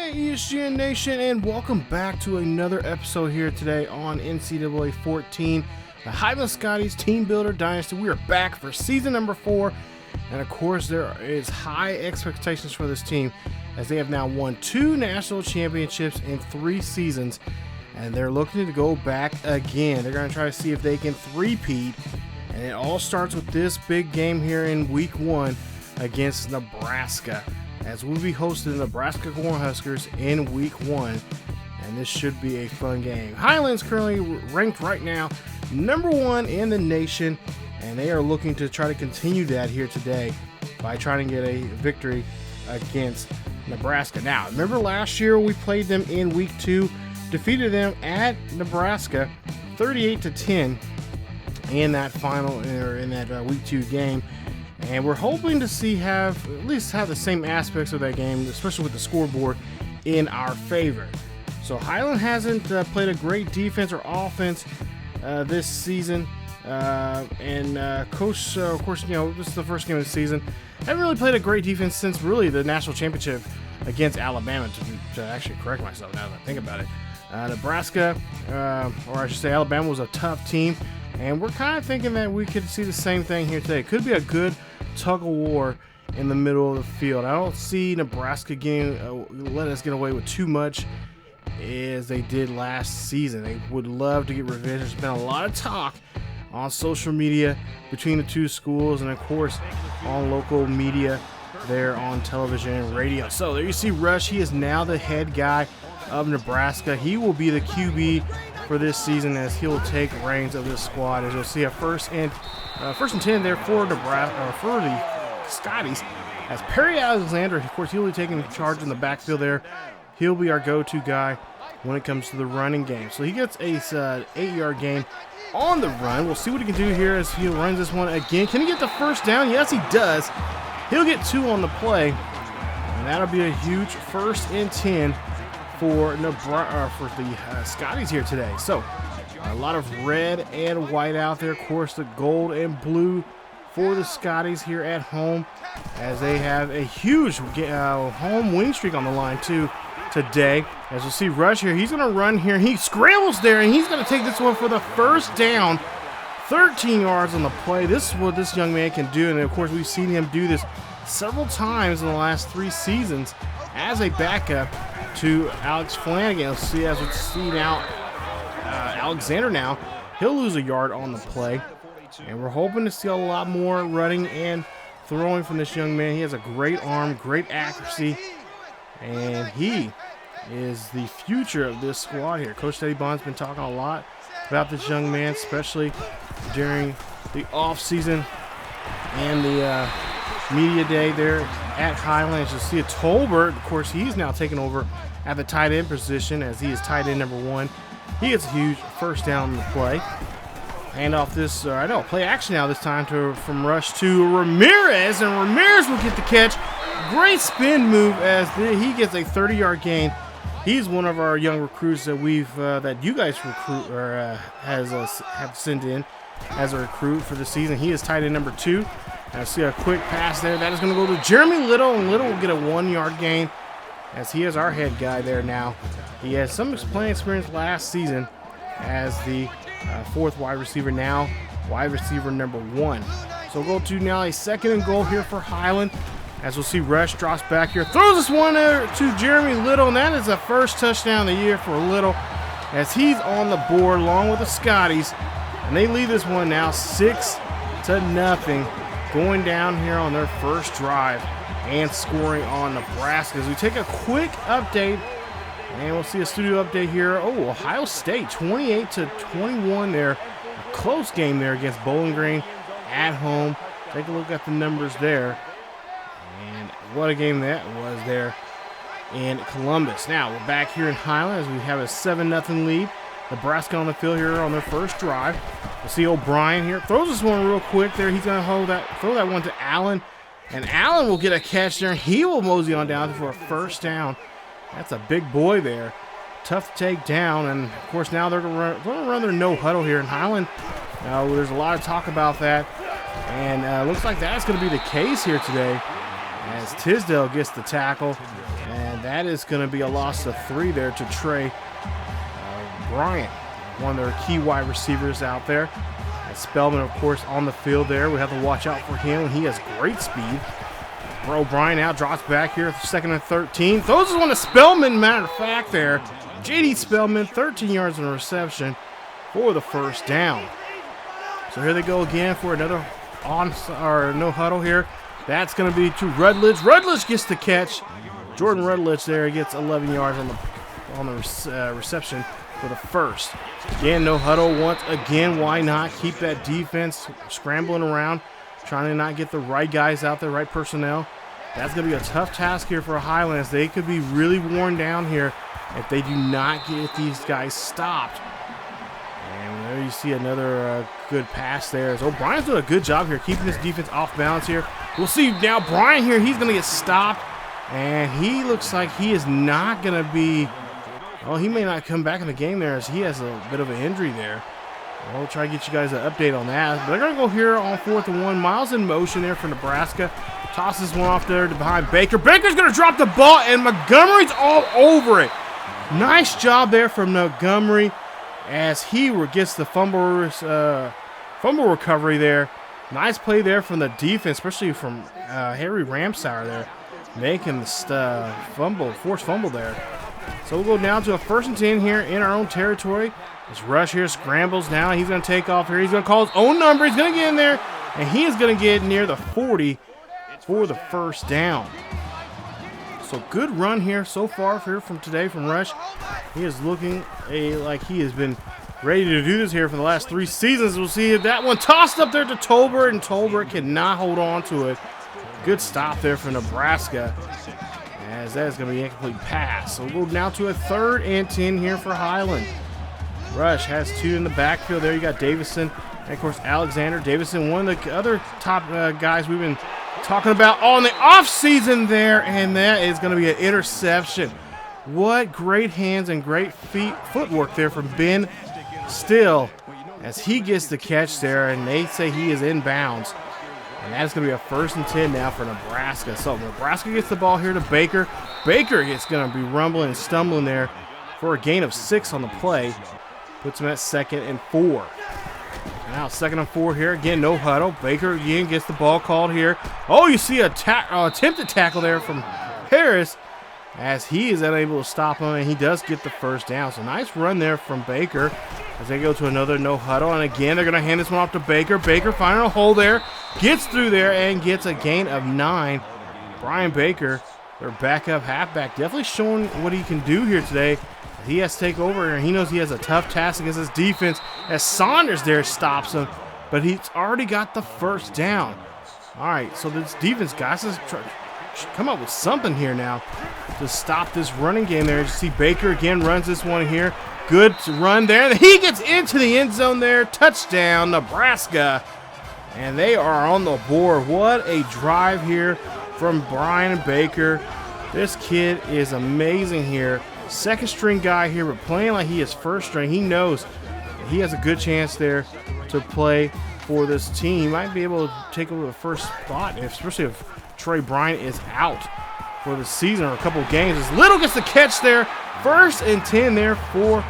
Hey ESGN Nation, and welcome back to another episode here today on NCAA 14, the Highland Scotties Team Builder Dynasty. We are back for season number 4, and of course there is high expectations for this team as they have now won 2 national championships in 3 seasons, and they're looking to go back again. They're going to try to see if they can three-peat, and it all starts with this big game here in week 1 against Nebraska, as we'll be hosting the Nebraska Cornhuskers in week 1, and this should be a fun game. Highland's currently ranked right now number 1 in the nation, and they are looking to try to continue that here today by trying to get a victory against Nebraska. Now, remember last year we played them in week 2, defeated them at Nebraska 38-10 in that final, or in that week 2 game. And we're hoping to at least have the same aspects of that game, especially with the scoreboard, in our favor. So Highland hasn't played a great defense or offense this season. Coach, of course, this is the first game of the season. Haven't really played a great defense since really the national championship against Alabama, to actually correct myself now that I think about it. Nebraska, or I should say Alabama, was a tough team. And we're kind of thinking that we could see the same thing here today. It could be a good tug of war in the middle of the field. I don't see Nebraska let us get away with too much as they did last season. They would love to get revenge. There's been a lot of talk on social media between the two schools, and of course on local media there on television and radio. So there you see Rush. He is now the head guy of Nebraska. He will be the QB for this season as he'll take reins of this squad. As you'll see, a first and 10 there for Nebraska, for the Scotties, as Perry Alexander, of course, he'll be taking charge in the backfield there. He'll be our go-to guy when it comes to the running game. So he gets a 8-yard gain on the run. We'll see what he can do here as he runs this one again. Can he get the first down? Yes, he does. He'll get 2 on the play, and that'll be a huge 1st and 10 for the Scotties here today. So a lot of red and white out there. Of course, the gold and blue for the Scotties here at home, as they have a huge home winning streak on the line too today. As you'll see, Rush here, he's going to run here. He scrambles there, and he's going to take this one for the first down. 13 yards on the play. This is what this young man can do, and of course we've seen him do this several times in the last 3 seasons as a backup to Alex Flanagan. Let's see, as we see now, Alexander now, he'll lose a yard on the play. And we're hoping to see a lot more running and throwing from this young man. He has a great arm, great accuracy, and he is the future of this squad here. Coach Teddy Bond's been talking a lot about this young man, especially during the offseason and the media day there at Highland. As you see, Tolbert, of course, he's now taken over at the tight end position as he is tight end number 1. He gets a huge first down in the play. Hand off this, play action now this time from Rush to Ramirez, and Ramirez will get the catch. Great spin move as he gets a 30-yard gain. He's one of our young recruits that that you guys recruit or have sent in as a recruit for the season. He is tight end number 2. I see a quick pass there. That is going to go to Jeremy Little, and Little will get a 1-yard gain as he is our head guy there now. He has some playing experience last season as the 4th wide receiver, now wide receiver number 1. So we'll go to now a 2nd and goal here for Highland. As we'll see, Rush drops back here, throws this one there to Jeremy Little, and that is the first touchdown of the year for Little as he's on the board along with the Scotties. And they lead this one now 6-0. Going down here on their first drive and scoring on Nebraska. As we take a quick update, and we'll see a studio update here. Oh, Ohio State 28-21 there. A close game there against Bowling Green at home. Take a look at the numbers there. And what a game that was there in Columbus. Now we're back here in Highland as we have a 7-0 lead. Nebraska on the field here on their first drive. We'll see O'Brien here. Throws this one real quick there. He's going to throw that one to Allen. And Allen will get a catch there. He will mosey on down for a first down. That's a big boy there. Tough to take down. And, of course, now they're going to run their no huddle here in Highland. There's a lot of talk about that. And looks like that's going to be the case here today as Tisdale gets the tackle. And that is going to be a loss of 3 there to Trey Bryant, one of their key wide receivers out there. And Spellman, of course, on the field there. We have to watch out for him. He has great speed. O'Brien now drops back here, 2nd and 13. Throws this one to Spellman, matter of fact there. J.D. Spellman, 13 yards in a reception for the first down. So here they go again for another no huddle here. That's going to be to Rutledge. Rutledge gets the catch. Jordan Rutledge there gets 11 yards on the reception for the first. Again, no huddle once again. Why not keep that defense scrambling around, trying to not get the right guys out there, right personnel. That's going to be a tough task here for Highlands. They could be really worn down here if they do not get these guys stopped. And there you see another good pass there. So O'Brien's doing a good job here, keeping this defense off balance here. We'll see now Brian here. He's going to get stopped. And he looks like he is not going to be, well, he may not come back in the game there as he has a bit of an injury there. We'll try to get you guys an update on that. But they're going to go here on 4th and 1. Miles in motion there for Nebraska. Tosses one off there to behind Baker. Baker's going to drop the ball, and Montgomery's all over it. Nice job there from Montgomery as he gets the fumble recovery there. Nice play there from the defense, especially from Harry Ramsauer there, making the forced fumble there. So we'll go down to a 1st and 10 here in our own territory. This rush here scrambles now. He's going to take off here. He's going to call his own number. He's going to get in there, and he is going to get near the 40 for the first down. So good run here so far here from today from Rush. He is looking like he has been ready to do this here for the last 3 seasons. We'll see that one tossed up there to Tolbert, and Tolbert cannot hold on to it. Good stop there for Nebraska, as that is going to be an incomplete pass. So we'll go now to a 3rd and 10 here for Highland. Rush has 2 in the backfield there. You got Davison and, of course, Alexander. Davison, one of the other top guys we've been talking about all in the offseason there, and that is going to be an interception. What great hands and great footwork there from Ben Still as he gets the catch there, and they say he is in bounds. And that is going to be a 1st and 10 now for Nebraska. So Nebraska gets the ball here to Baker. Baker is going to be rumbling and stumbling there for a gain of 6 on the play. Puts him at 2nd and 4. Now 2nd and 4 here. Again, no huddle. Baker again gets the ball called here. Oh, you see a attempted tackle there from Harris as he is unable to stop him, and he does get the first down. So nice run there from Baker as they go to another no huddle. And again, they're going to hand this one off to Baker. Baker finding a hole there. Gets through there and gets a gain of 9. Brian Baker, their backup halfback, definitely showing what he can do here today. He has to take over, and he knows he has a tough task against his defense as Saunders there stops him, but he's already got the first down. All right, so this defense, guys, should come up with something here now to stop this running game there. You see Baker again runs this one here. Good run there. He gets into the end zone there. Touchdown, Nebraska. And they are on the board. What a drive here from Brian Baker. This kid is amazing here. 2nd string guy here, but playing like he is 1st string. He knows that he has a good chance there to play for this team. He might be able to take over the first spot, especially if Trey Bryant is out for the season or a couple of games. As Little gets the catch there. 1st and 10 there for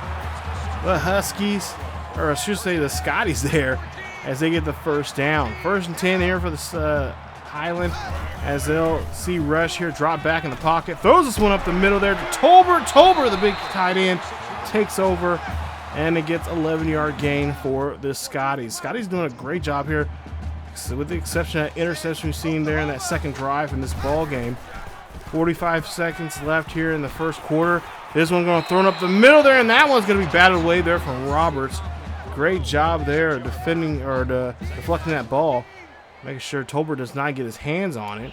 the Huskies, or I should say the Scotties there, as they get the first down. 1st and 10 here for the Highland, as they'll see Rush here drop back in the pocket. Throws this one up the middle there to Tolbert. Tolbert, the big tight end, takes over, and it gets 11-yard gain for the Scotties. Scotties doing a great job here, with the exception of that interception we've seen there in that 2nd drive in this ball game. 45 seconds left here in the 1st quarter. This one's going to throw it up the middle there, and that one's going to be batted away there from Roberts. Great job there defending or deflecting that ball, making sure Tolbert does not get his hands on it.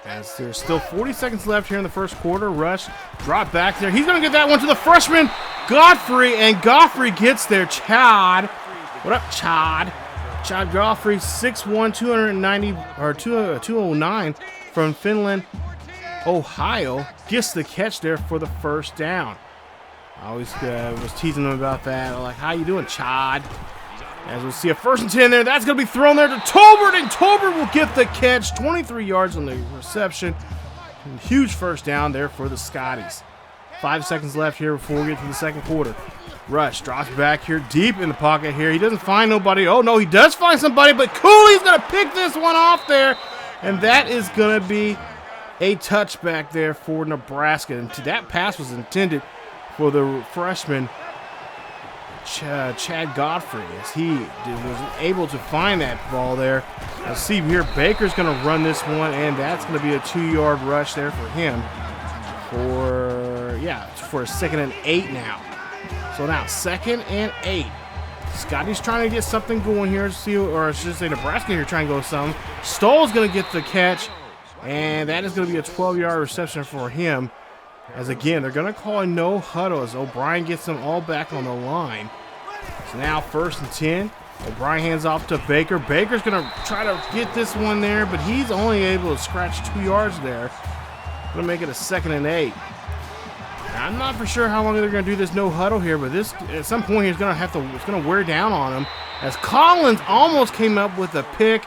As there's still 40 seconds left here in the 1st quarter. Rush drop back there. He's going to get that one to the freshman, Godfrey, and Godfrey gets there. Chad. What up, Chad? Chad Godfrey, 6'1", 209 from Finland, Ohio, gets the catch there for the first down. I always was teasing him about that. Like, how you doing, Chad? As we'll see a 1st and 10 there. That's going to be thrown there to Tolbert, and Tolbert will get the catch. 23 yards on the reception. Huge first down there for the Scotties. 5 seconds left here before we get to the second quarter. Rush drops back here deep in the pocket here. He doesn't find nobody. Oh, no, he does find somebody, but Cooley's going to pick this one off there. And that is going to be a touchback there for Nebraska. And that pass was intended for the freshman Chad Godfrey, as he was able to find that ball there. Let's see here, Baker's going to run this one, and that's going to be a 2-yard rush there for him for a 2nd and 8 now. So now 2nd and 8. Scotty's trying to get something going here, or I should say Nebraska here trying to go something. Stoll's going to get the catch, and that is going to be a 12-yard reception for him. As again, they're going to call a no huddle as O'Brien gets them all back on the line. So now 1st and 10. O'Brien hands off to Baker. Baker's going to try to get this one there, but he's only able to scratch 2 yards there. Going to make it a 2nd and 8. Now, I'm not for sure how long they're going to do this no huddle here, but this at some point it's going to wear down on him. As Collins almost came up with a pick,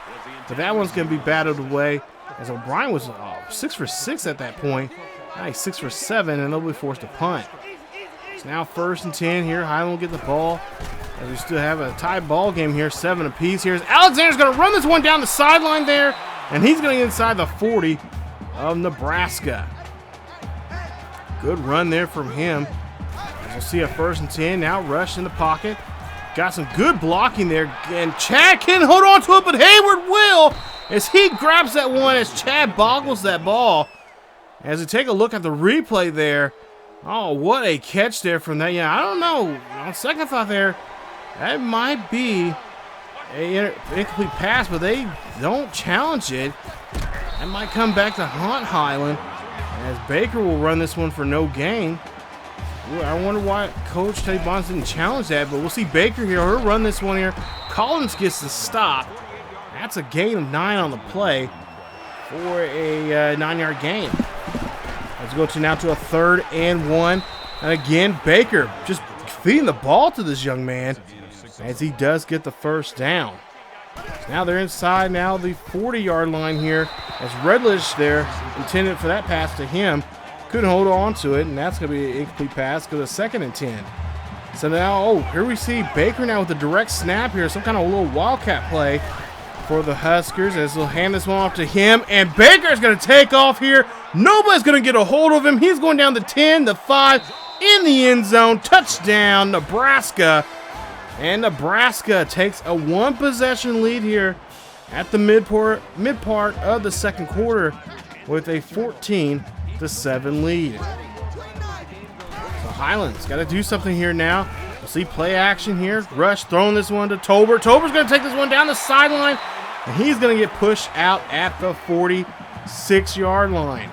but that one's going to be battled away. As O'Brien was 6 for 6 at that point. Now he's 6 for 7, and they'll be forced to punt. It's now 1st and 10 here. Highland will get the ball. As we still have a tied ball game here, 7 apiece here. Alexander's going to run this one down the sideline there, and he's going to get inside the 40 of Nebraska. Good run there from him. As we'll see a 1st and 10. Now Rush in the pocket. Got some good blocking there, and Chad can hold on to it, but Hayward will, as he grabs that one as Chad boggles that ball. As we take a look at the replay there, oh, what a catch there from that. Yeah, I don't know. On second thought there, that might be an incomplete pass, but they don't challenge it. That might come back to haunt Highland, as Baker will run this one for no gain. I wonder why Coach Teddy Bonds didn't challenge that, but we'll see Baker here. He'll run this one here. Collins gets the stop. That's a gain of 9 on the play for a 9-yard gain. Let's go to now to a 3rd and 1. And again, Baker just feeding the ball to this young man as he does get the 1st down. So now they're inside now the 40-yard line here, as Redledge there intended for that pass to him. Couldn't hold on to it, and that's going to be an incomplete pass because it's 2nd and 10. So now, here we see Baker now with a direct snap here, some kind of a little wildcat play for the Huskers, as they'll hand this one off to him, and Baker's going to take off here. Nobody's going to get a hold of him. He's going down the 10, the 5, in the end zone. Touchdown, Nebraska. And Nebraska takes a 1-possession lead here at the mid part of the second quarter with a 14-7 lead. So Highland's got to do something here now. We'll see play action here. Rush throwing this one to Tober. Tober's going to take this one down the sideline, and he's going to get pushed out at the 46-yard line.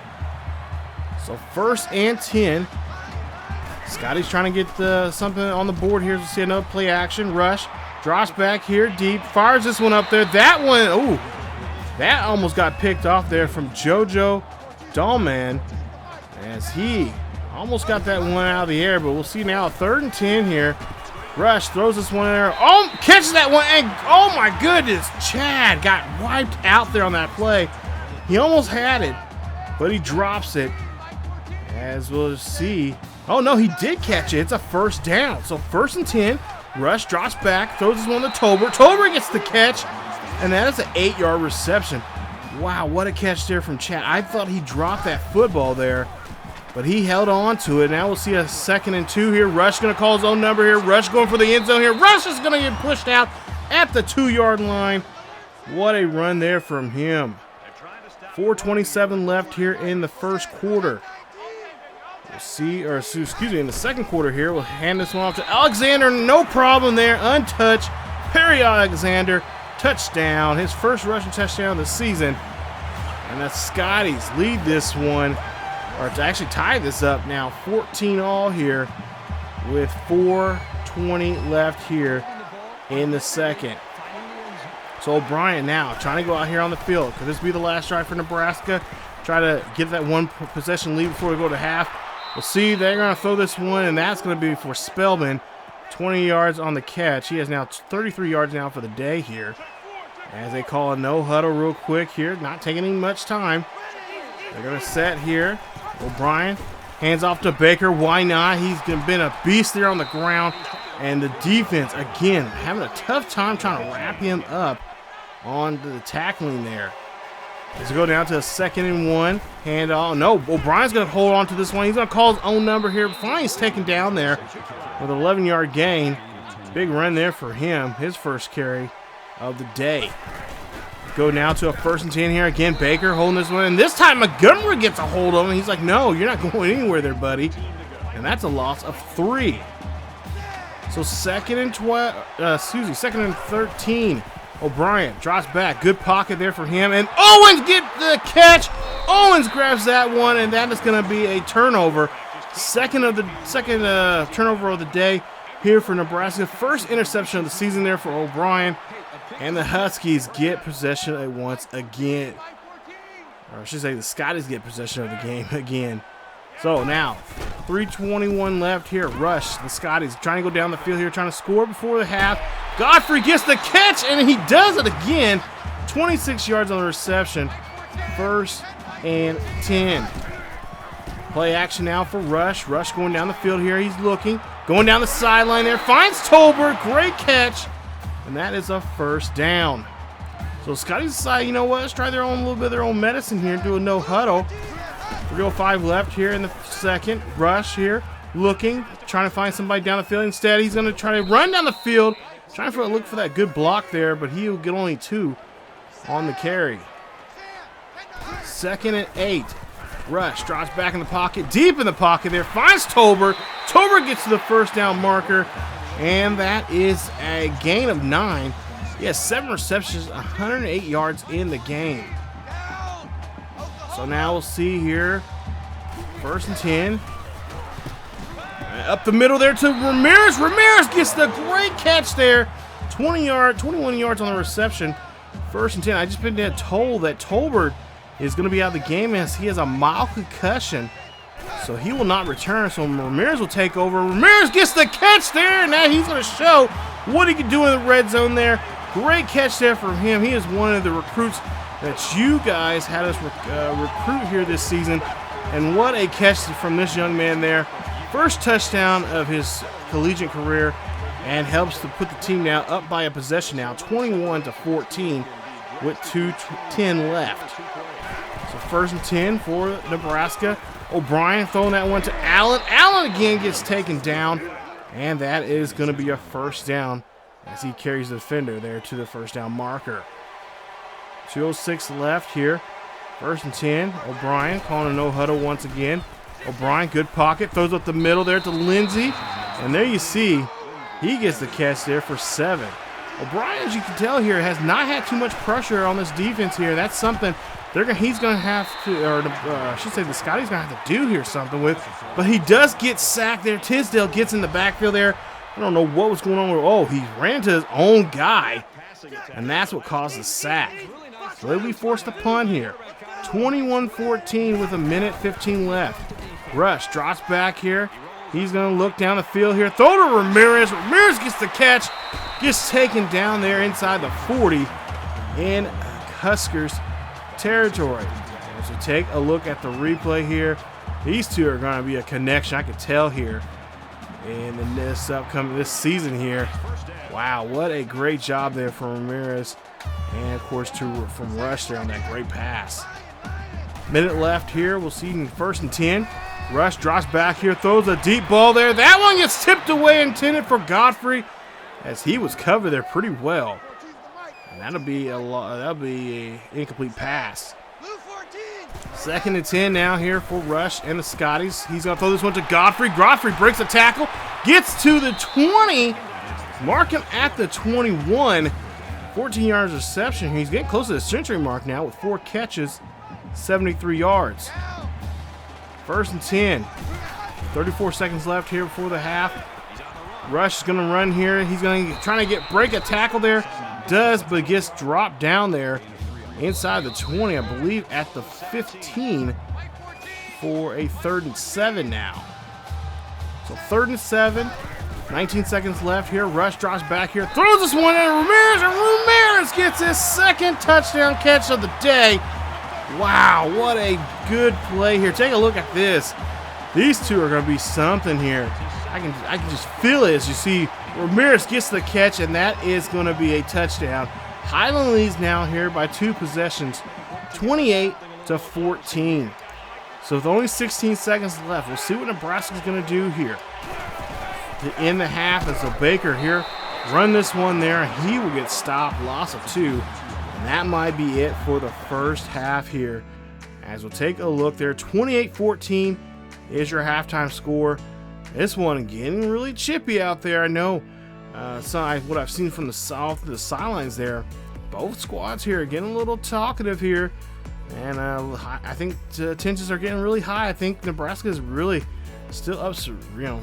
So 1st and 10. Scotty's trying to get something on the board here. We'll see another play action. Rush drops back here deep. Fires this one up there. That one, ooh, that almost got picked off there from JoJo Dahlman, as he almost got that one out of the air. But we'll see now a 3rd and 10 here. Rush throws this one in there. Oh, catches that one. And oh my goodness, Chad got wiped out there on that play. He almost had it, but he drops it. As we'll see. Oh no, he did catch it. It's a 1st down. So 1st and 10. Rush drops back, throws this one to Tober. Tober gets the catch, and that is an 8-yard reception. Wow, what a catch there from Chad. I thought he dropped that football there, but he held on to it. Now we'll see a 2nd and 2 here. Rush going to call his own number here. Rush going for the end zone here. Rush is going to get pushed out at the 2-yard line. What a run there from him. 4:27 left here in the first quarter. We'll see, or excuse me, in the second quarter here, we'll hand this one off to Alexander. No problem there, untouched. Perry Alexander, touchdown. His first rushing touchdown of the season. And the Scotties lead this one, or to actually tie this up now, 14-all here with 4:20 left here in the second. So O'Brien now trying to go out here on the field. Could this be the last drive for Nebraska? Try to get that 1-possession lead before we go to half. We'll see. They're going to throw this one, and that's going to be for Spellman. 20 yards on the catch. He has now 33 yards now for the day here. As they call a no huddle real quick here. Not taking any much time. They're going to set here. O'Brien hands off to Baker. Why not? He's been a beast there on the ground. And the defense, again, having a tough time trying to wrap him up on the tackling there. Let's go down to a 2nd and 1. Hand off. No, O'Brien's going to hold on to this one. He's going to call his own number here. Finally, he's taken down there with an 11-yard gain. Big run there for him. His first carry of the day. Go now to a 1st and 10 here. Again, Baker holding this one. And this time, Montgomery gets a hold of him. He's like, no, you're not going anywhere there, buddy. And that's a loss of 3. So 2nd and 13. O'Brien drops back. Good pocket there for him. And Owens get the catch. Owens grabs that one, and that is going to be a turnover. Second turnover of the day here for Nebraska. First interception of the season there for O'Brien. And the Huskies get possession once again. Or I should say the Scotties get possession of the game again. So now, 3:21 left here. Rush, the Scotties trying to go down the field here, trying to score before the half. Godfrey gets the catch, and he does it again. 26 yards on the reception. 1st and 10. Play action now for Rush. Rush going down the field here. He's looking. Going down the sideline there. Finds Tolbert. Great catch. And that is a 1st down. So Scotties decide, you know what, let's try a little bit of their own medicine here and do a no huddle. 3:05 left here in the 2nd. Rush here, looking, trying to find somebody down the field. Instead, he's going to try to run down the field, trying to look for that good block there, but he'll get only 2 on the carry. 2nd and 8. Rush drops back in the pocket, deep in the pocket there, finds Tolbert. Tolbert gets to the 1st down marker, and that is a gain of 9. He has 7 receptions, 108 yards in the game. So now we'll see here, 1st and 10. Up the middle there to Ramirez. Ramirez gets the great catch there. 21 yards on the reception. 1st and 10. I just been told that Tolbert is going to be out of the game as he has a mild concussion. So he will not return. So Ramirez will take over. Ramirez gets the catch there. And now he's going to show what he can do in the red zone there. Great catch there from him. He is one of the recruits that you guys had us recruit here this season. And what a catch from this young man there. 1st touchdown of his collegiate career, and helps to put the team now up by a possession now, 21-14 with 2:10 left. So 1st and 10 for Nebraska. O'Brien throwing that one to Allen. Allen again gets taken down, and that is going to be a 1st down as he carries the defender there to the 1st down marker. 2:06 left here. 1st and 10. O'Brien calling a no huddle once again. O'Brien, good pocket, throws up the middle there to Lindsey. And there you see, he gets the catch there for 7. O'Brien, as you can tell here, has not had too much pressure on this defense here. That's something he's going to have to, or I should say the Scotties going to have to do here something with. But he does get sacked there. Tisdale gets in the backfield there. I don't know what was going on with, he ran to his own guy. And that's what caused the sack. So they'll be forced to punt here. 21-14 with 1:15 left. Rush drops back here. He's going to look down the field here. Throw to Ramirez. Ramirez gets the catch. Gets taken down there inside the 40 in Huskers territory. So take a look at the replay here. These two are going to be a connection. I could tell here in this season here. Wow, what a great job there from Ramirez. And, of course, from Rush there on that great pass. Minute left here. We'll see in 1st and 10. Rush drops back here, throws a deep ball there. That one gets tipped away, intended for Godfrey, as he was covered there pretty well. And that'll be a incomplete pass. 2nd and 10 now here for Rush and the Scotties. He's going to throw this one to Godfrey. Godfrey breaks a tackle, gets to the 20, mark him at the 21. 14 yards reception. He's getting close to the century mark now with 4 catches, 73 yards. 1st and 10. 34 seconds left here before the half. Rush is going to run here. He's going to try to break a tackle there. Does, but gets dropped down there inside the 20, I believe, at the 15 for a 3rd and 7 now. So 3rd and 7. 19 seconds left here. Rush drops back here. Throws this one in. Ramirez, and Ramirez gets his 2nd touchdown catch of the day. Wow, what a good play here. Take a look at this. These two are going to be something here. I can just feel it as you see Ramirez gets the catch, and that is going to be a touchdown. Highland leads now here by 2 possessions, 28-14. So with only 16 seconds left, we'll see what Nebraska's going to do here. To end the half as a Baker here, run this one there. He will get stopped, loss of 2. And that might be it for the first half here. As we'll take a look there, 28-14 is your halftime score. This one getting really chippy out there. I know what I've seen from the sidelines there. Both squads here are getting a little talkative here. And I think tensions are getting really high. I think Nebraska is really still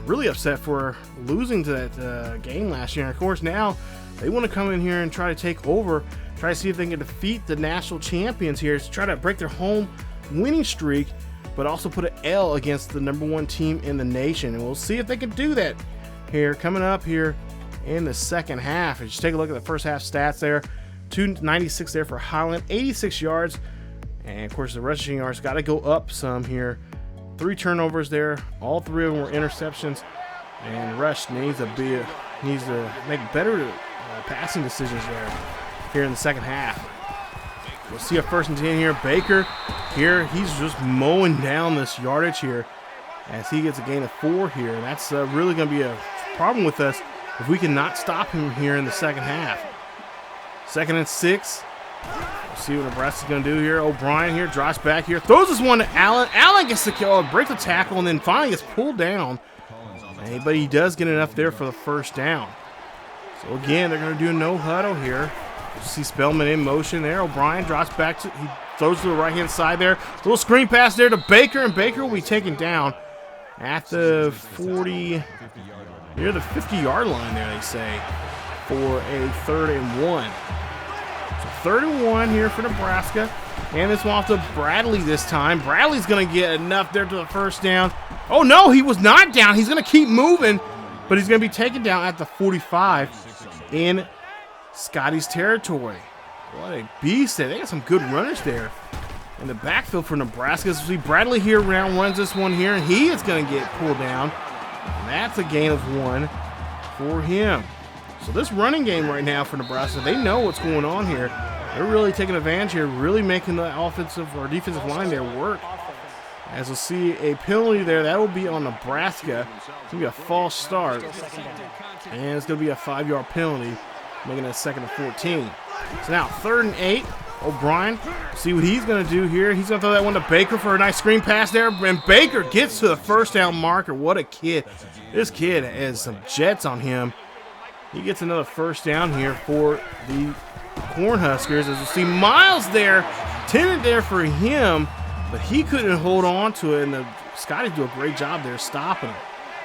really upset for losing to that game last year. And of course, now they want to come in here and try to take over, try to see if they can defeat the national champions here, to try to break their home winning streak, but also put an L against the #1 team in the nation. And we'll see if they can do that here coming up here in the second half. And just take a look at the first half stats there. 296 there for Highland, 86 yards. And of course, the rushing yards got to go up some here. 3 turnovers there. All 3 of them were interceptions. And Rush needs to make better passing decisions there here in the second half. We'll see a 1st and 10 here. Baker here, he's just mowing down this yardage here as he gets a gain of 4 here. And that's really going to be a problem with us if we cannot stop him here in the second half. 2nd and 6. We'll see what Nebraska's going to do here. O'Brien here, drops back here, throws this one to Allen. Allen gets the kill, breaks the tackle, and then finally gets pulled down. But he does get enough there for the 1st down. So again, they're going to do a no huddle here. You see Spellman in motion there. O'Brien drops back. He throws to the right-hand side there. Little screen pass there to Baker, and Baker will be taken down at the 40, near the 50-yard line there, they say, for a 3rd and 1. So 3rd and 1 here for Nebraska. And this one off to Bradley this time. Bradley's going to get enough there to the 1st down. Oh, no, he was not down. He's going to keep moving, but he's going to be taken down at the 45 in Scotties territory. What a beast there. They got some good runners there in the backfield for Nebraska. So see Bradley here runs this one here, and he is going to get pulled down. And that's a gain of 1 for him. So this running game right now for Nebraska, they know what's going on here. They're really taking advantage here, really making the offensive or defensive line there work. As we'll see a penalty there, that will be on Nebraska. It's going to be a false start. And it's going to be a 5-yard penalty, making it a 2nd and 14. So now 3rd and 8. O'Brien, see what he's going to do here. He's going to throw that one to Baker for a nice screen pass there. And Baker gets to the 1st down marker. What a kid. This kid has some jets on him. He gets another 1st down here for the Cornhuskers. As you see Miles there, tended there for him, but he couldn't hold on to it. And the Scotties do a great job there stopping him.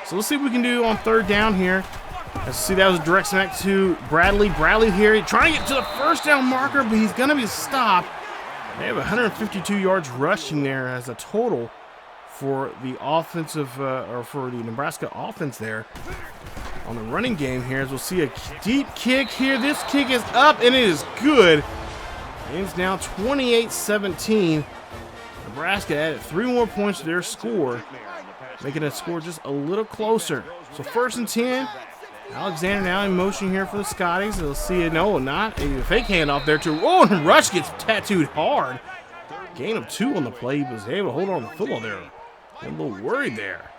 So let's see what we can do on 3rd down here. As you see, that was a direct smack to Bradley. Bradley here trying to get to the 1st down marker, but he's going to be stopped. They have 152 yards rushing there as a total for the offensive, or for the Nebraska offense there on the running game here. As we'll see a deep kick here. This kick is up, and it is good. And it's now 28-17. Nebraska added 3 more points to their score, making that score just a little closer. So 1st and 10. Alexander now in motion here for the Scotties. They'll see it. No, not a fake handoff there to. Oh, and Rush gets tattooed hard. Gain of 2 on the play. He was able to hold on to the football there. A little worried there.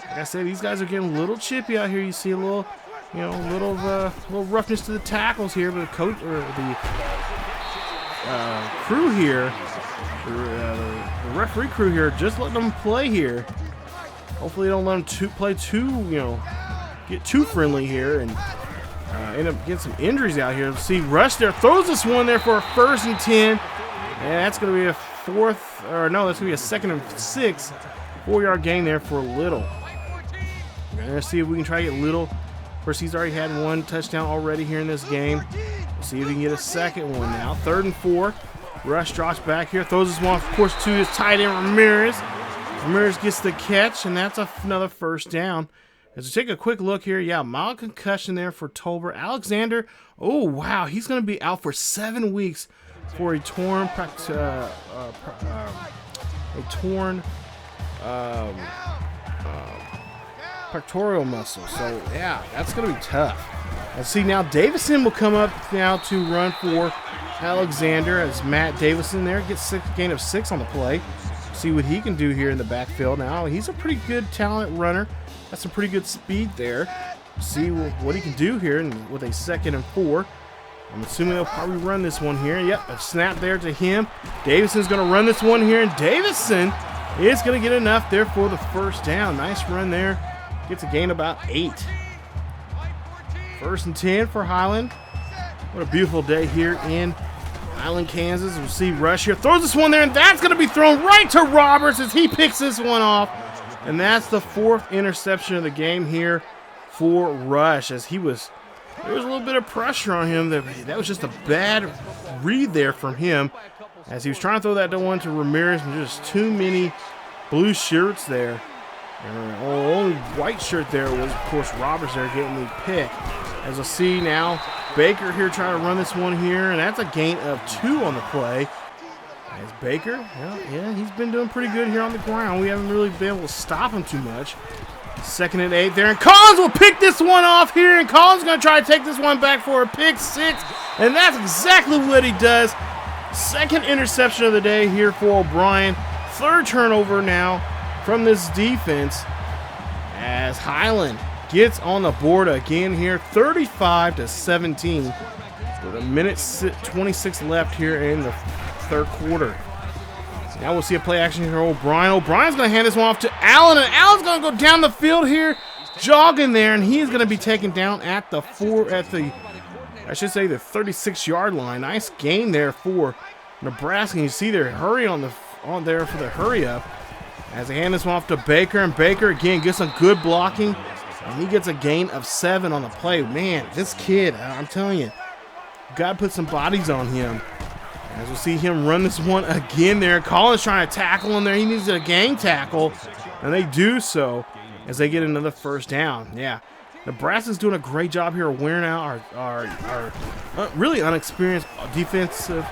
Like I said, these guys are getting a little chippy out here. You see a little, little roughness to the tackles here, but the coach or the crew here, the referee crew here, just letting them play here. Hopefully, they don't let them play too, get too friendly here and end up getting some injuries out here. See, Rush there throws this one there for a 1st and 10, and that's going to be a 4th, or no, that's going to be a 2nd and 6, 4-yard gain there for Little. We're going to see if we can try to get Little. Of course, he's already had 1 touchdown already here in this game. We'll see if he can get a 2nd one now. 3rd and 4. Rush drops back here, throws this one, of course, to his tight end Ramirez. Ramirez gets the catch, and that's another 1st down. As we take a quick look here, yeah, mild concussion there for Tolbert. Alexander, oh, wow, he's going to be out for 7 weeks for a torn pectoral muscle. So yeah, that's gonna be tough. Let's see now. Davison will come up now to run for Alexander as Matt Davison there gets gain of 6 on the play. See what he can do here in the backfield. Now he's a pretty good talent runner. That's some pretty good speed there. See what he can do here and with a 2nd and 4. I'm assuming they'll probably run this one here. Yep, a snap there to him. Davison's going to run this one here, and Davison is going to get enough there for the first down. Nice run there. Gets a gain about 8. 1st and 10 for Highland. What a beautiful day here in Highland, Kansas. We'll see Rush here. Throws this one there, and that's going to be thrown right to Roberts as he picks this one off. And that's the 4th interception of the game here for Rush, as there was a little bit of pressure on him. That was just a bad read there from him as he was trying to throw that one to Ramirez, and just too many blue shirts there. And the only white shirt there was, of course, Roberts there getting the pick. As we'll see now, Baker here trying to run this one here, and that's a gain of 2 on the play. As Baker, yeah, he's been doing pretty good here on the ground. We haven't really been able to stop him too much. 2nd and 8 there, and Collins will pick this one off here, and Collins is going to try to take this one back for a pick 6, and that's exactly what he does. 2nd interception of the day here for O'Brien. 3rd turnover now from this defense as Highland gets on the board again here, 35-17 with a minute 26 left here in the 3rd quarter. Now we'll see a play action here. O'Brien's going to hand this one off to Allen, and Allen's going to go down the field here, jogging there, and he's going to be taken down at the 36-yard line. Nice gain there for Nebraska. You see their hurry on there for the hurry up as they hand this one off to Baker, and Baker again gets some good blocking, and he gets a gain of 7 on the play. Man, this kid, I'm telling you, got to put some bodies on him. As we'll see him run this one again there. Collins trying to tackle him there. He needs a gang tackle, and they do so as they get another 1st down. Yeah, Nebraska's doing a great job here of wearing out our really unexperienced defensive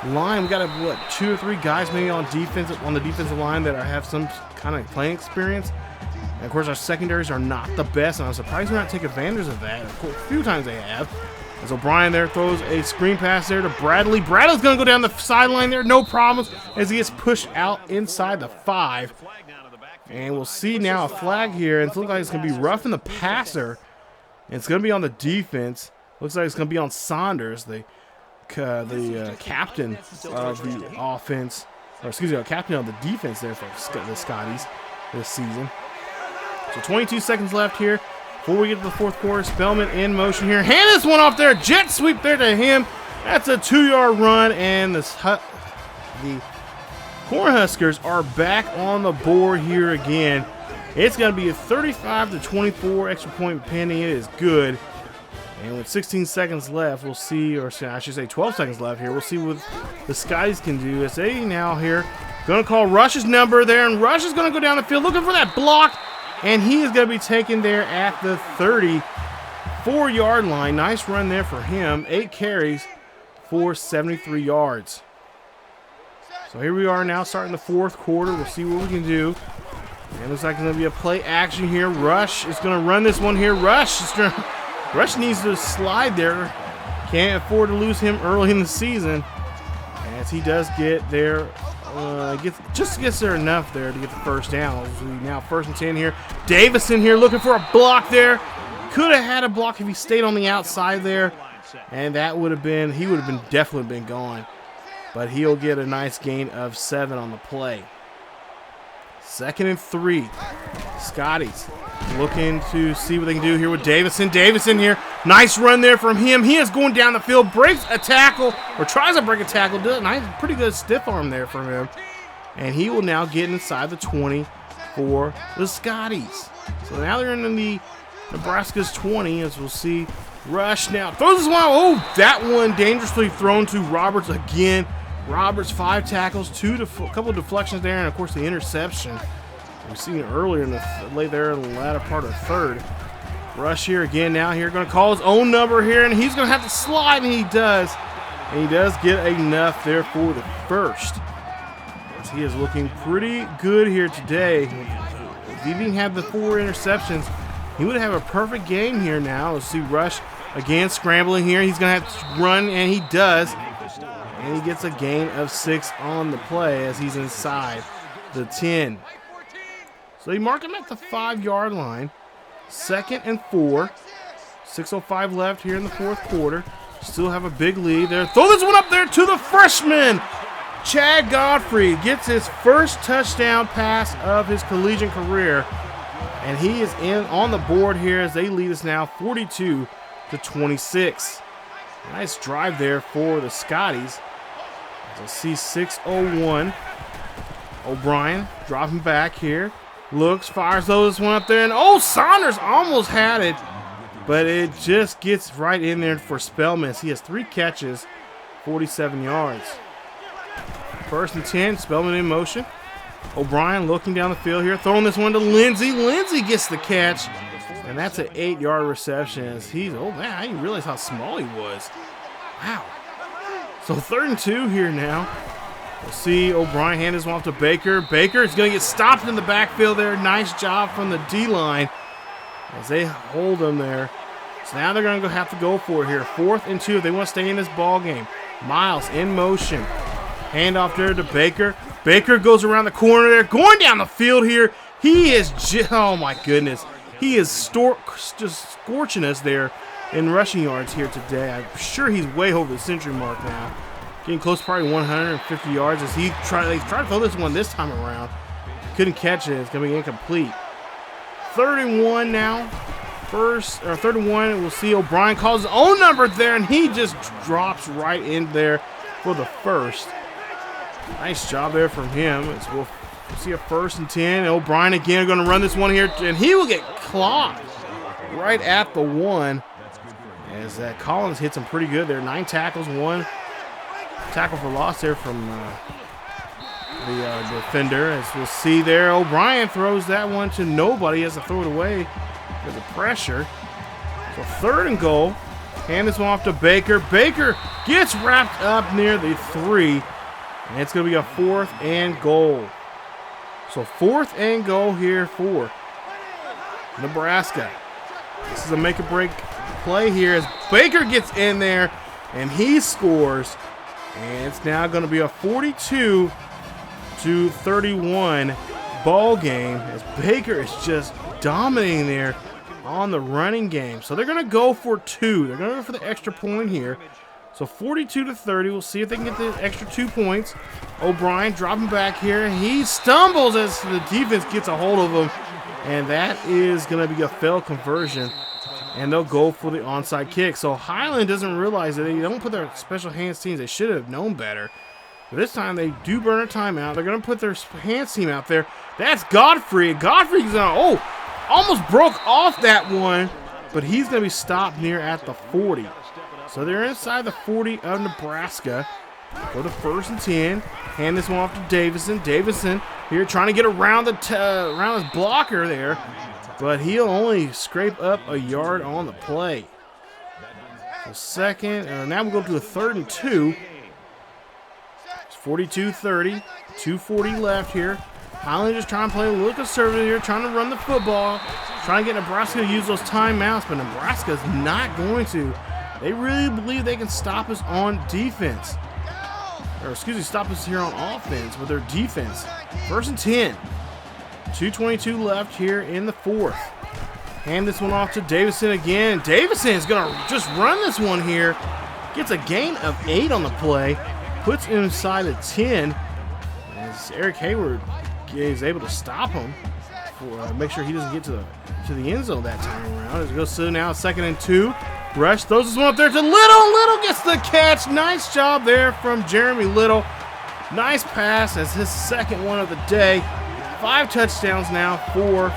line. We got 2 or 3 guys maybe on the defensive line that have some kind of playing experience. And of course, our secondaries are not the best, and I'm surprised we're not taking advantage of that. Of course, a few times they have. As O'Brien there throws a screen pass there to Bradley. Bradley's going to go down the sideline there, no problems, as he gets pushed out inside the 5. And we'll see now a flag here, and it looks like it's going to be roughing the passer. And it's going to be on the defense. Looks like it's going to be on Saunders, the captain of the offense, or excuse me, captain of the defense there for the Scotties this season. So 22 seconds left here before we get to the 4th quarter. Spellman in motion here. Hand this one off there. Jet sweep there to him. That's a 2-yard run, and the Cornhuskers are back on the board here again. It's going to be a 35-24 extra point pending. It is good. And with 16 seconds left, we'll see, or I should say 12 seconds left here, we'll see what the Scotties can do. As they now here going to call Rush's number there, and Rush is going to go down the field looking for that block. And he is going to be taken there at the 34-yard line. Nice run there for him. 8 carries for 73 yards. So here we are now starting the 4th quarter. We'll see what we can do. And it looks like it's going to be a play action here. Rush is going to run this one here. Rush needs to slide there. Can't afford to lose him early in the season. As he does get there. Gets there enough there to get the 1st down. Now 1st and 10 here. Davison here looking for a block there. Could have had a block if he stayed on the outside there, and he would have definitely been gone. But he'll get a nice gain of 7 on the play. 2nd and 3. Scotties looking to see what they can do here with Davison. Davison here. Nice run there from him. He is going down the field, breaks a tackle, or tries to break a tackle. Does a nice, pretty good stiff arm there from him. And he will now get inside the 20 for the Scotties. So now they're in the Nebraska's 20, as we'll see. Rush now throws this one. Oh, that one dangerously thrown to Roberts again. Roberts 5 tackles, a couple of deflections there, and of course the interception. We've seen it earlier in the latter part of the 3rd. Rush here again now here, going to call his own number here, and he's going to have to slide, and he does. And he does get enough there for the first. As he is looking pretty good here today. If he didn't have the 4 interceptions, he would have a perfect game here now. Let's see Rush again scrambling here. He's going to have to run, and he does. And he gets a gain of 6 on the play as he's inside the 10. So they mark him at the 5-yard line. 2nd and 4. 6:05 left here in the 4th quarter. Still have a big lead there. Throw this one up there to the freshman. Chad Godfrey gets his first touchdown pass of his collegiate career. And he is in on the board here as they lead us now 42-26. Nice drive there for the Scotties. As I see 6:01. O'Brien dropping back here. Looks, fires this one up there. And Saunders almost had it. But it just gets right in there for Spellman. He has 3 catches, 47 yards. 1st and 10, Spellman in motion. O'Brien looking down the field here, throwing this one to Lindsey. Lindsey gets the catch, and that's an 8-yard reception. As he's, oh man, I didn't realize how small he was. Wow. So 3rd and 2 here now. We'll see O'Brien hand this one off to Baker. Baker is going to get stopped in the backfield there. Nice job from the D-line as they hold him there. So now they're going to have to go for it here. 4th and 2 if they want to stay in this ball game. Miles in motion. Handoff there to Baker. Baker goes around the corner there, going down the field here. He is oh my goodness. He is just scorching us there in rushing yards here today. I'm sure he's way over the century mark now. Getting close to probably 150 yards as they tried to throw this one this time around. Couldn't catch it. It's going to be incomplete. 3rd and 1 now. 3rd and 1. We'll see O'Brien calls his own number there, and he just drops right in there for the first. Nice job there from him. We'll see a 1st and 10. O'Brien again going to run this one here, and he will get clocked right at the 1. As Collins hits him pretty good there. 9 tackles, 1 tackle for loss there from the defender. As we'll see there, O'Brien throws that one to nobody. He has to throw it away because of pressure. So 3rd and goal. Hand this one off to Baker. Baker gets wrapped up near the 3. And it's going to be a 4th and goal. So 4th and goal here for Nebraska. This is a make-or-break play here as Baker gets in there and he scores. And it's now going to be a 42-31 ball game as Baker is just dominating there on the running game. So they're going to go for 2. They're going to go for the extra point here. So 42-30. We'll see if they can get the extra 2 points. O'Brien dropping back here. He stumbles as the defense gets a hold of him. And that is going to be a failed conversion. And they'll go for the onside kick. So Highland doesn't realize that they don't put their special hands teams. They should have known better. But this time they do burn a timeout. They're going to put their hands team out there. That's Godfrey. Godfrey's going to, almost broke off that one. But he's going to be stopped near at the 40. So they're inside the 40 of Nebraska. Go to 1st and 10. Hand this one off to Davison. Davison here trying to get around around his blocker there. But he'll only scrape up a yard on the play. So now we'll go to a 3rd and 2. It's 42-30. 2:40 left here. Highland just trying to play a little conservative here, trying to run the football. Trying to get Nebraska to use those timeouts, but Nebraska's not going to. They really believe they can stop us on defense. Or excuse me, stop us here on offense with their defense. 1st and 10. 2:22 left here in the 4th. Hand this one off to Davison again. Davison is going to just run this one here. Gets a gain of 8 on the play. Puts him inside of 10. As Eric Hayward is able to stop him. Make sure he doesn't get to the end zone that time around. As it goes to now 2nd and 2. Rush throws this one up there to Little. Little gets the catch. Nice job there from Jeremy Little. Nice pass as his 2nd one of the day. 5 touchdowns now for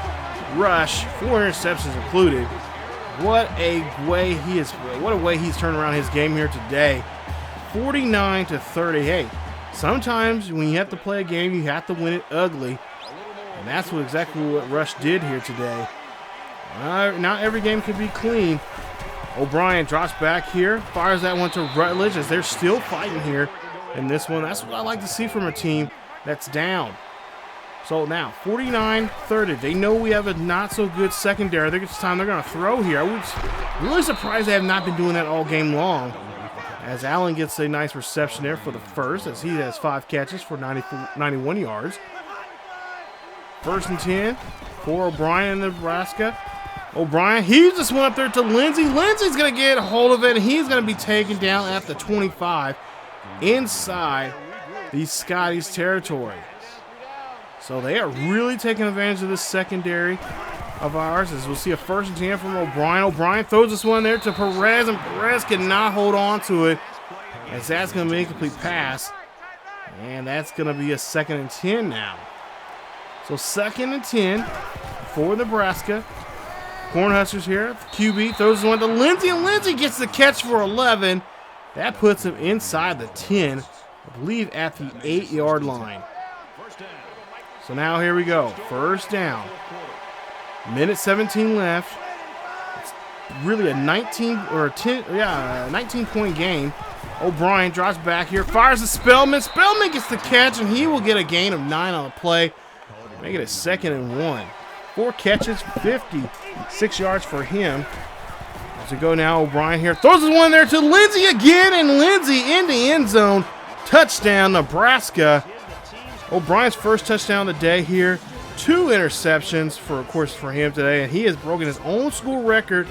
Rush. 4 interceptions included. What a way he's turned around his game here today. 49-30. Hey, sometimes when you have to play a game, you have to win it ugly. And that's exactly what Rush did here today. Not every game can be clean. O'Brien drops back here, fires that one to Rutledge as they're still fighting here in this one. That's what I like to see from a team that's down. So now, 49-30. They know we have a not-so-good secondary. I think it's time they're going to throw here. I was really surprised they have not been doing that all game long, as Allen gets a nice reception there for the first, as he has 5 catches for 91 yards. 1st and 10 for O'Brien in Nebraska. O'Brien, he just went up there to Lindsey. Lindsey's going to get a hold of it, and he's going to be taken down at the 25 inside the Scotties territory. So they are really taking advantage of this secondary of ours, as we'll see a 1st and 10 from O'Brien. O'Brien throws this one there to Perez, and Perez cannot hold on to it, as that's going to be an incomplete pass. And that's going to be a 2nd and 10 now. So 2nd and 10 for Nebraska. Cornhuskers here. QB throws this one to Lindsey, and Lindsey gets the catch for 11. That puts him inside the 10, I believe at the 8-yard line. So now here we go. 1st down. Minute 17 left. It's really a 19-point game. O'Brien drops back here, fires to Spellman. Spellman gets the catch, and he will get a gain of 9 on the play. Make it a 2nd and 1. 4 catches, 56 yards for him. As we go now, O'Brien here throws this one there to Lindsey again, and Lindsey in the end zone. Touchdown, Nebraska. O'Brien's first touchdown of the day here. 2 interceptions for him today, and he has broken his own school record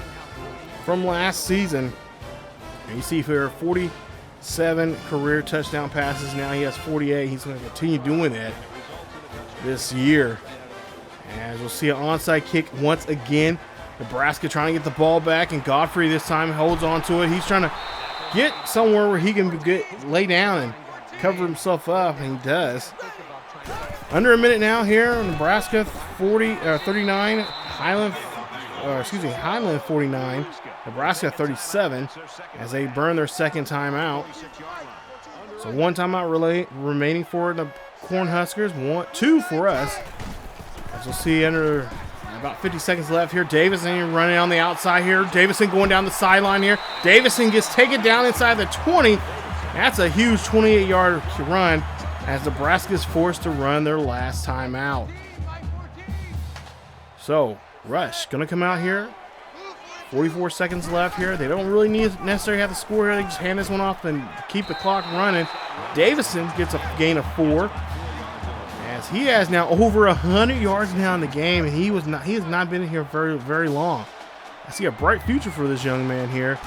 from last season. And you see here 47 career touchdown passes. Now he has 48. He's going to continue doing that this year. As we'll see an onside kick once again. Nebraska trying to get the ball back, and Godfrey this time holds on to it. He's trying to get somewhere where he can lay down and cover himself up, and he does. Under a minute now here, Nebraska 39, Highland 49, Nebraska 37, as they burn their 2nd timeout. So 1 timeout remaining for the Cornhuskers, 2 for us. As we'll see under about 50 seconds left here, Davison running on the outside here. Davison going down the sideline here. Davison gets taken down inside the 20. That's a huge 28-yard run, as Nebraska is forced to run their last time out. So, Rush going to come out here. 44 seconds left here. They don't really necessarily have to score here. They just hand this one off and keep the clock running. Davison gets a gain of 4, as he has now over 100 yards now in the game, and he has not been here very, very long. I see a bright future for this young man here,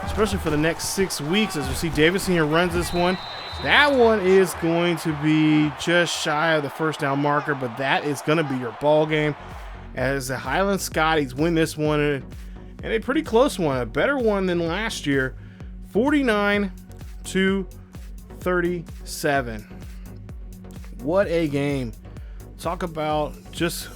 especially for the next 6 weeks. As you see, Davison here runs this one. That one is going to be just shy of the 1st down marker, but that is going to be your ball game, as the Highland Scotties win this one, and a pretty close one, a better one than last year, 49-37. What a game. Talk about just,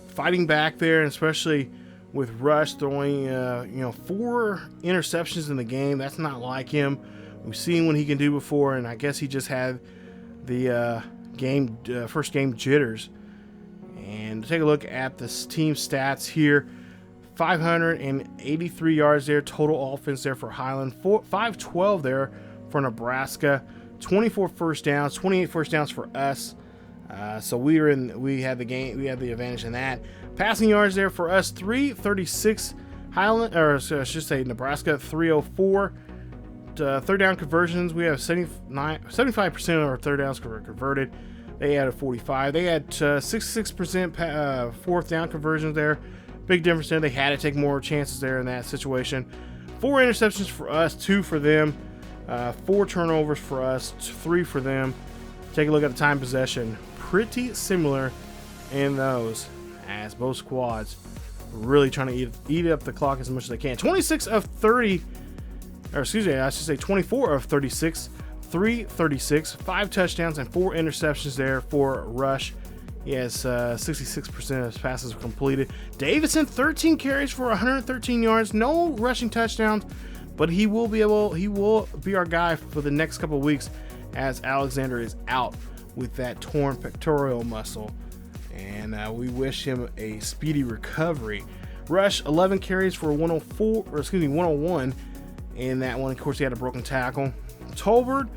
fighting back there, and especially with Rush throwing, 4 interceptions in the game. That's not like him. We've seen what he can do before, and I guess he just had the first game jitters. And take a look at the team stats here. 583 yards there, total offense there for Highland. 512 there for Nebraska. 24 first downs, 28 first downs for us. So we had the advantage in that. Passing yards there for us, 336. Nebraska 304. 3rd down conversions, we have 75% of our 3rd downs converted. They had a 45. They had 66% 4th down conversions there. Big difference there. They had to take more chances there in that situation. 4 interceptions for us, 2 for them. 4 turnovers for us, 3 for them. Take a look at the time possession. Pretty similar in those, as both squads are really trying to eat up the clock as much as they can. 24 of 36, 336, 5 touchdowns and 4 interceptions there for Rush. He has 66% of his passes completed. Davison, 13 carries for 113 yards, no rushing touchdowns, but he will be our guy for the next couple of weeks, as Alexander is out with that torn pectoral muscle, and we wish him a speedy recovery. Rush, 11 carries for 101 in that one. Of course, he had a broken tackle. Tolbert,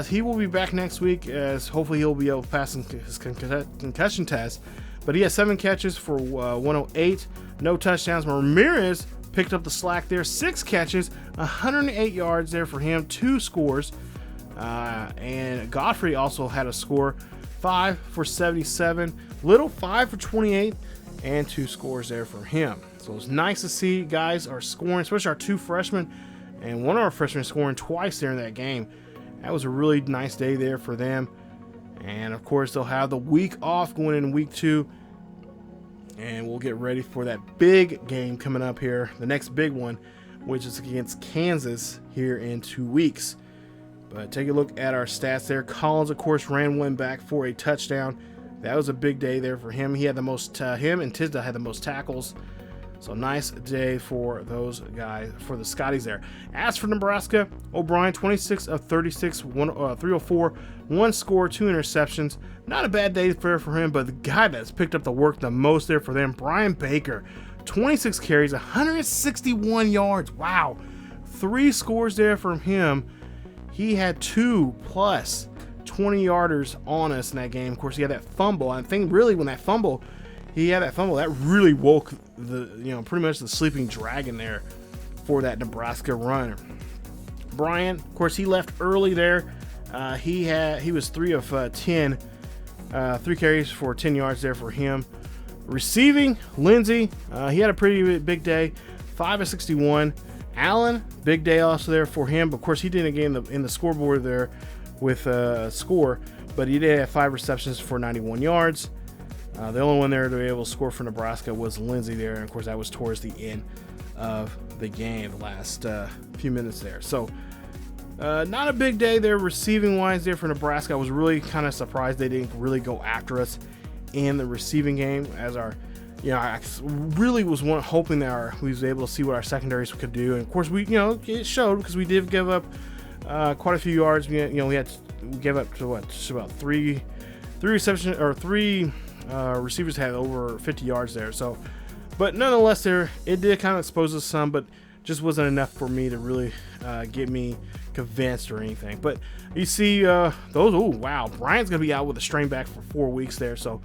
he will be back next week, as hopefully he'll be able to pass his concussion test. But he has 7 catches for 108, no touchdowns. Ramirez picked up the slack there, 6 catches, 108 yards there for him, 2 scores. And Godfrey also had a score, 5 for 77, Little 5 for 28, and 2 scores there for him. So it's nice to see guys are scoring, especially our 2 freshmen, and one of our freshmen scoring twice there in that game. That was a really nice day there for them. And of course, they'll have the week off going in week 2. And we'll get ready for that big game coming up here. The next big one, which is against Kansas here in 2 weeks. But take a look at our stats there. Collins, of course, ran one back for a touchdown. That was a big day there for him. He had the most, him and Tisda had the most tackles. So nice day for those guys, for the Scotties there. As for Nebraska, O'Brien, 26 of 36, 304, 1 score, 2 interceptions. Not a bad day for him, but the guy that's picked up the work the most there for them, Brian Baker, 26 carries, 161 yards. Wow. 3 scores there from him. He had 2 plus 20-yarders on us in that game. Of course, he had that fumble. I think really when that fumble, that really woke the, pretty much the sleeping dragon there for that Nebraska run. Brian, of course, he left early there. He was 3 of 10, 3 carries for 10 yards there for him. Receiving, Lindsey, he had a pretty big day, 5 of 61. Allen, big day also there for him. But of course, he didn't get in the scoreboard there with a score, but he did have 5 receptions for 91 yards. The only one there to be able to score for Nebraska was Lindsey there, and of course that was towards the end of the game, the last few minutes there. So not a big day there receiving wise there for Nebraska. I was really kind of surprised they didn't really go after us in the receiving game, as our, I really was hoping that we was able to see what our secondaries could do, and of course we, it showed, because we did give up quite a few yards. We gave up to just about three receptions, or 3 receivers had over 50 yards there. So, but nonetheless, it did kind of expose us some, but just wasn't enough for me to really get me convinced or anything. But you see those. Oh wow, Brian's gonna be out with a strain back for 4 weeks there. So,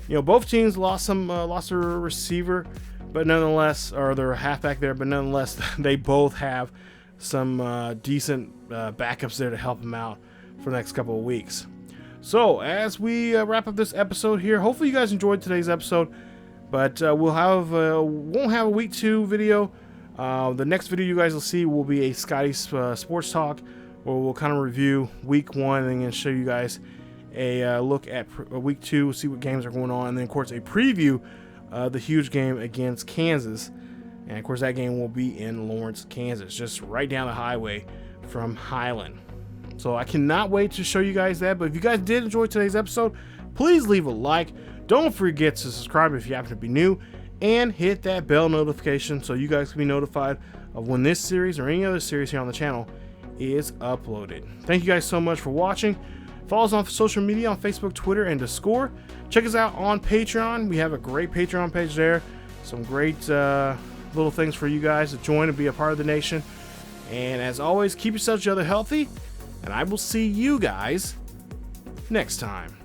both teams lost their receiver, but nonetheless, or their halfback there. But nonetheless, they both have some decent backups there to help them out for the next couple of weeks. So as we wrap up this episode here, hopefully you guys enjoyed today's episode, but won't have a week 2 video. The next video you guys will see will be a Scotties Sports Talk, where we'll kind of review week 1 and then show you guys a look at week 2, see what games are going on, and then of course a preview of the huge game against Kansas. And of course that game will be in Lawrence, Kansas, just right down the highway from Highland. So I cannot wait to show you guys that. But if you guys did enjoy today's episode, please leave a like. Don't forget to subscribe if you happen to be new, and hit that bell notification so you guys can be notified of when this series or any other series here on the channel is uploaded. Thank you guys so much for watching. Follow us on social media on Facebook, Twitter, and Discord. Check us out on Patreon. We have a great Patreon page there. Some great little things for you guys to join and be a part of the nation. And as always, keep yourselves each other healthy, and I will see you guys next time.